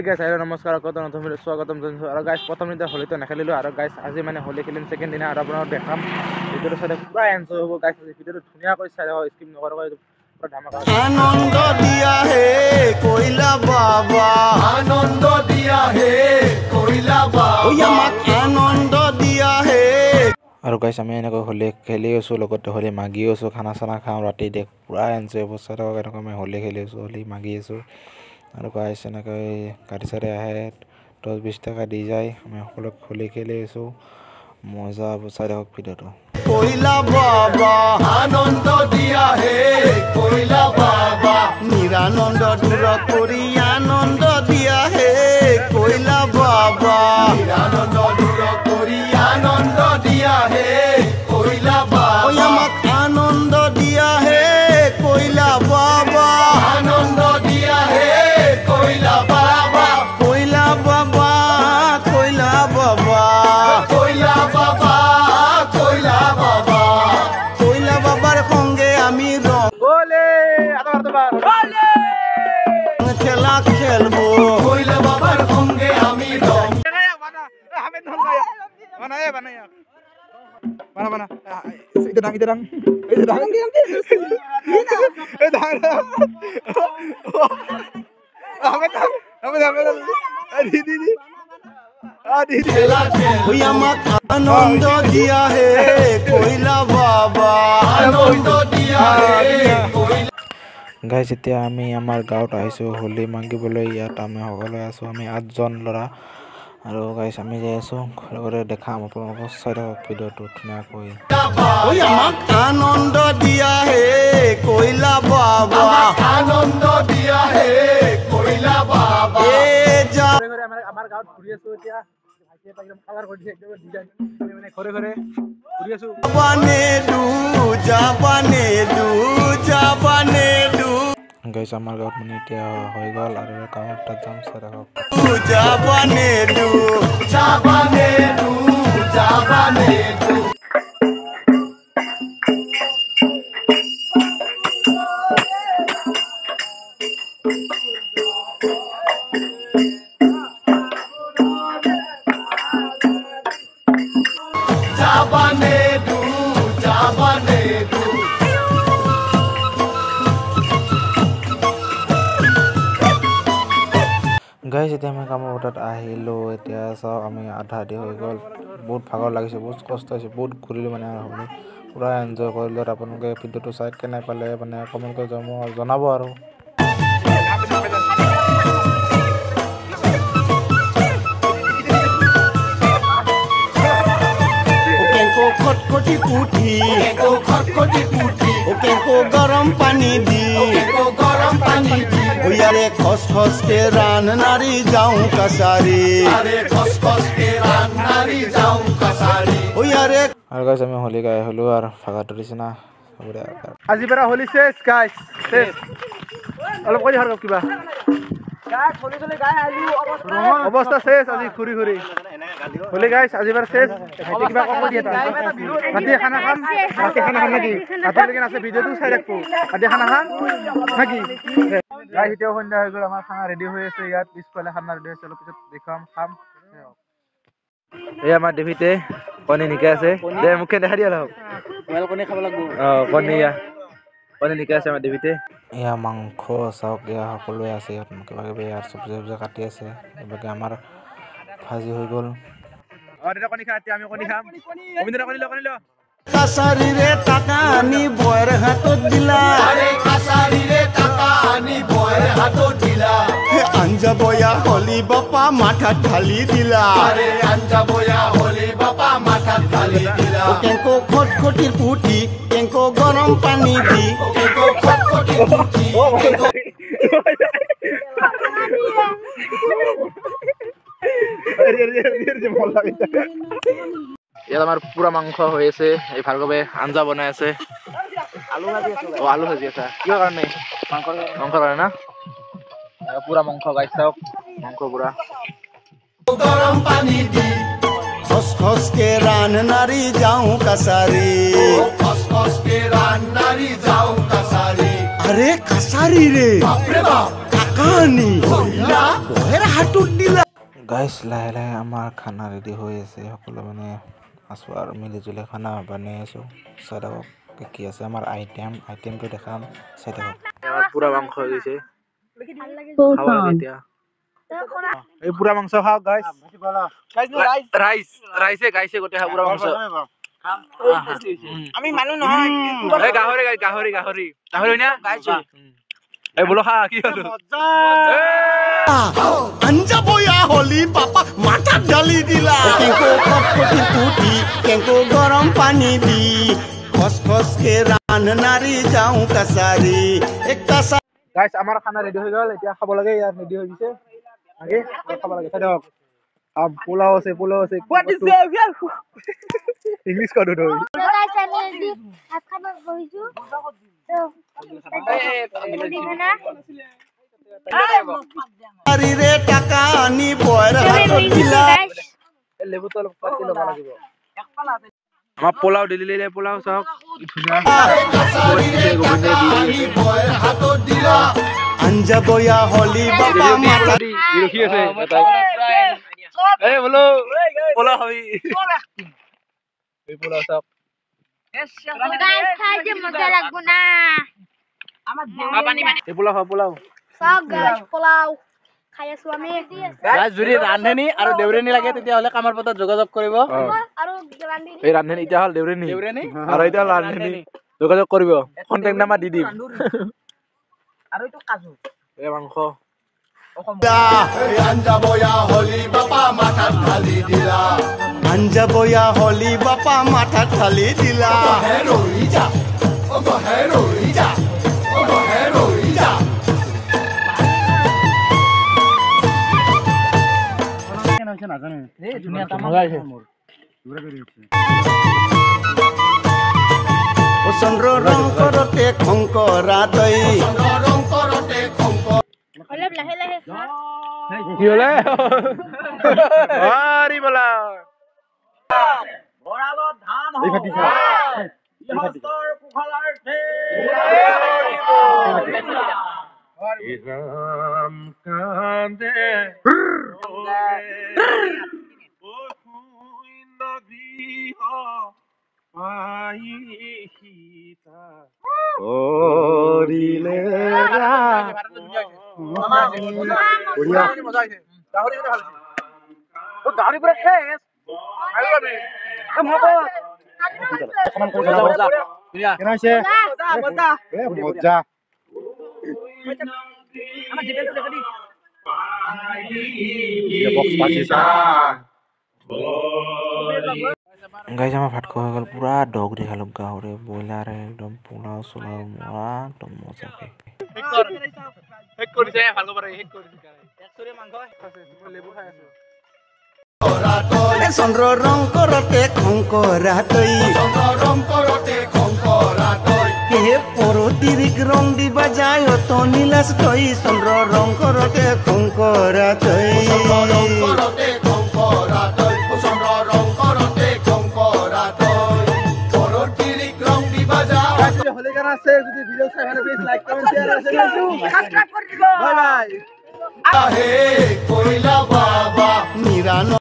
guys আইলো নমস্কাৰ কত নতুন ভিডিও স্বাগতম জনাইছো আৰু গাইস প্ৰথম দিনা হলিটো নেখেলিলো আৰু গাইস আজি মানে হলি খেলিম সেকেন্ড দিনা আৰু আপোনাক দেখাম ভিডিওটো চাই পুৰা এনজয় হ'ব গাইস ভিডিওটো ধুনীয়াকৈ চাই স্কিপ নকৰাকৈ পুৰা ধামাকা আনন্দ দিয়া হে কইলা বাবা আনন্দ দিয়া হে কইলা বাবা ওই আমাক আনন্দ দিয়া হে আৰু গাইস আমি এনেকৈ হলি খেলি আছো লগতে হলি মাগি আছো খানা চানা খাওঁ ৰাতি দেখ পুৰা এনজয় হ'ব চাই এনেকৈ আমি হলি খেলি আছো হলি মাগি আছো আৰু গাইস এনেকৈ গাড়ী চাড়ী আহে 10-20 টাকা দি যায় আমি সকলো হলি খেলি আছো মজা চাই থাকক ভিডিওটো কইলা বাবা আনন্দ দিয়া হে কইলা বাবা নিরানন্দ দূর করি আনন্দ দিয়া হে কইলা বাবা নিরানন্দ দূর করি আনন্দ দিয়া হে কইলা বাবা ওই আমাক আনন্দ দিয়া হে কইলা বাবা আনন্দ দিয়া হে কইলা বাবা কইলা বাবা কইলা বাবা কইলা বাবা কইলা বাবা কইলা বাবার সঙ্গে আমি গোলে আবার গোলে খেলা খেলবো কইলা বাবার সঙ্গে আমি Mana itu dang ওই আমাক আনন্দ দিয়া হে কইলা বাবা আনন্দ দিয়া হে গাইস এতিয়া আমি আমাৰ গাঁৱত আহিছো হলি মাগিবলৈ ইয়াত আমি সকলো আছো আমি 8 জন লৰা আৰু গাইস আমি যাই আছো ঘৰে দেখাম আপোনালোকক চাই থাকক ভিডিওটো ধুনীয়াকৈ ওই আমাক আনন্দ দিয়া হে কইলা বাবা আনন্দ দিয়া হে কইলা বাবা এ যা আমাৰ গাঁৱত ঘূৰি আছো এতিয়া ভাইটিয়ে একদম কালাৰ কৰি দিছে একদম ডিজাইন আমি মানে ঘৰে ঘূৰি আছো জাপানে দু গাইস আমাৰ গাঁৱত মানে এতিয়া হৈ গ'ল আৰু গাঁৱত যাম চাই থাকক জাপানে দু গাইস এতিয়া আমি কামৰ তাত আহিলো এতিয়া চাওক আমি আধা দি হৈ গ'ল বহুত ভাগৰ লাগিছে বহুত কষ্ট হৈছে বহুত ঘূৰিলো মানে আমি পুৰা এনজয় কৰিলো আপোনালোকে ভিডিওটো চাই কেনে পালে মানে কমেন্ট কৰি জনাব আৰু খটখটি পুঠি ওকে গরম পানি দি ওয়ারে খস খস के रान नारी जाऊं कसारी अरे खस खस के रान नारी जाऊं कसारी ওয়ারে আৰু গাইস আমি হলি গাই হলো আৰু ফাগা ধৰিছে না আজি পৰা হলি শেষ গাইস শেষ অলপ কৈ হৰ কিবা গাইস হলি চলে গাই আলু অৱস্থা শেষ আজি ঘুৰি হলি গাইস আজি পৰা শেষ কিবা কম দিয়া ৰাতি খানা খাম নাকি আপোনালোকে আছে ভিডিওটো চাই ৰাখো ৰাতি খানা খাম নাকি গাইস এতিয়া সন্ধ্যা হৈ গ'ল আমাৰ খানা ৰেডি হৈ আছে ইয়াত পিছফালে খানা ৰেডি হৈছে অলপ পিছত দেখাম খাম এই আমাৰ দেভিতে কণী নিকে আছে দে মুখে দেখা দিয়া অলপ কণী খাব লাগিব কণী নিকে আছে আমাৰ দেভিতে এয়া মাংস চাওক এয়া সকলোৱে আছে ইয়াত কিবা কিবি আৰু চব্জি কাটি আছে এইবাকে আমাৰ ভাজি হৈ গ'ল দাদা কণী খা এতিয়া আমি কণী খাম অবিন্দা কণী ল কাছাৰী ৰে টাকা আনি বয়ৰ হাতত দিলা আৰে কাছাৰী ৰে টাকা আনি বয়ৰ হাতত দিলা আঞ্জা বয়া হলি বাপা মাথাত ঢালি দিলা আৰে আঞ্জা বয়া হলি বাপা মাথাত ঢালি দিলা কেংকো খটখটিৰ পুঠি কেংকো গৰম পানী দি কেংকো খটখটিৰ পুঠি ইয়াত আমাৰ পুৰা মাংস হৈ আছে এই ভাৰ্গৱে আঞ্জা বনাই আছে আলু ভাজি আছে কিহৰ কাৰণে মাংসৰ কাৰণে না পুৰা মাংস গাইছ চাওক মাংস পুৰা গৰম পানী দি খস খস के रान नारी जाऊं कसारी खस खस के रान नारी जाऊं कसारी अरे कसारी रे बाप रे बाप তাকানি হলিলা বয়ের হাতত দিলা গাইছ লাহে লাহে আমাৰ খানা ৰেডি হৈ আছে সকলো মানে আছো আৰু মিলি জুলি খানা বনাই আছো চাই থাকক কি আছে আমাৰ আইটেমটো দেখাম চাই থাকক পুৰা মাংস হৈ গৈছে খাব লাগে এতিয়া এই পুৰা মাংস খাওক গাইছ ৰাইছে গোটেই পুৰা মাংস আমি মানুহ নহয় এই গাহৰি না গাইছো এই বলো খা কি হলো আঞ্জা বয়া হলি পাপা মাথা ঢালি দিলা কেঙ্কো কটকটি পুটি কেঙ্কো গরম পানি দি খস খস কে রান নারী যাও কাছারি এক কাছা গাইস আমাৰ খানা ৰেডি হৈ গল এতিয়া খাব লাগে ইয়াত ৰেডি হৈ গৈছে আগে খাব লাগে চাই দিয়ক পোলাও আছে হোৱাট ইজ ইংলিছ কত হৈ গাইস আমি ৰেডি ভাত খাব বহিছো তো আৰি ৰে টাকা আনি বয়েৰ হাতত দিলা লেবু তো অলপ কাটি লব লাগিব আমাৰ পোলাও দিলে পোলাও চাওক আঞ্জা বয়া হলি বাবা মাথা রখি আছে এই বলো পোলাও খাবি এই পোলাও চাওক গাইস খাই যে মজা লাগবো না এই পোলাও সব গাইস পোলাও খাই আছো আমি গাইস যদি ৰান্ধনী আৰু দেউৰেনী লাগে তেতিয়া হলে কামৰ পতা যোগাযোগ কৰিব আৰু ৰান্ধি এই ৰান্ধনী এতিয়া হল দেউৰেনী আৰু এতিয়া ৰান্ধনী যোগাযোগ কৰিব কন্টাক্ট নাম্বাৰ দি দিম আৰু এইটো কাজু এই মাংস আঞ্জা বয়া হলি বাপা মাথা ঢালি দিলা আঞ্জা বয়া হলি বাপা মাথা ঢালি দিলা রই যা ও গো হে রই যা ও গো হে রই যা ও চন্দ্র রং করতে খঙ্করা দই রং করতে খঙ্কর অলপ লাহে লাহে কি হলে আরি বলা বড়ালত ধান হৈ ফাটিছে ইহস্তৰ কুখলাৰ্থে ইৰাম কান্দে ওই নদী পাইহিতা ওৰিলে ৰা বঢ়িয়া গাহৰি ভাল ও গাহৰি পুৰা শেষ আইও আমি মজা কেন আছে মজা মজা আমার জিবেল দেখি দি ये बॉक्स पाछे से गाइस আমার ভাত খাওয়া গেল পুরা ডগ দেখালো গাহরে বয়লার একদম পোলাও সোলাও একদম মজা হেক কৰিছে ভালকৈ পাৰে হেক কৰিছে একচুৰি মাংস লেবু খাই আছে চন্দ্র রং করতে খঙ্করা দই চন্দ্র রং করতে খঙ্করা দই হে পরতিরিক রং দিবা যায় তো নীলাস দই চন্দ্র রং করতে খঙ্করা দই চন্দ্র রং করতে খঙ্করা দই চন্দ্র রং করতে খঙ্করা দই পরতিরিক রং দিবা যায় হলে গান আছে যদি ভিডিও চাই ভালো প্লিজ লাইক কমেন্ট শেয়ার আর সাবস্ক্রাইব করে দিব বাই বাই হে কইলা বাবা নিরান